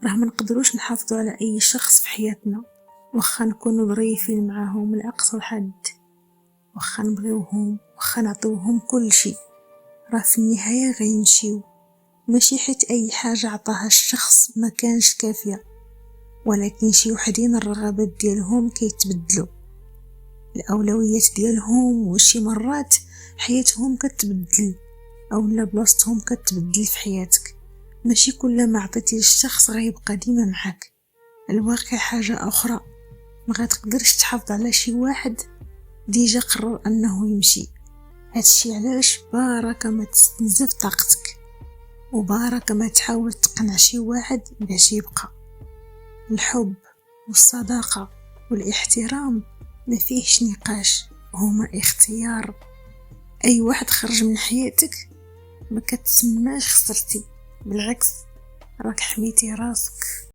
راه ما نقدروش نحافظوا على اي شخص في حياتنا واخا نكونوا ظريفين معاهم لاقصى حد، واخا نبغيوهم، واخا نعطيوهم كل شيء، راه في النهاية غيمشيو. ماشي حيت اي حاجة عطاها الشخص ما كانش كافية، ولكن شي وحدين الرغبات ديالهم كيتبدلوا، الاولويات ديالهم، وشي مرات حياتهم كتبدل اولا بلاصتهم كتبدل في حياتك. ماشي كل ما عطيتي للشخص غيبقى ديما معاك، الواقع حاجة اخرى. ما غتقدرش تحافظ على شي واحد ديجا قرر انه يمشي. هادشي علاش بارك ما تستنزف طاقتك، وبارك ما تحاول تقنع شي واحد باش يبقى. الحب والصداقة والاحترام ما فيهش نقاش، هما اختيار. اي واحد خرج من حياتك ما كتسماش خسرتي، بالعكس راك حميتي راسك.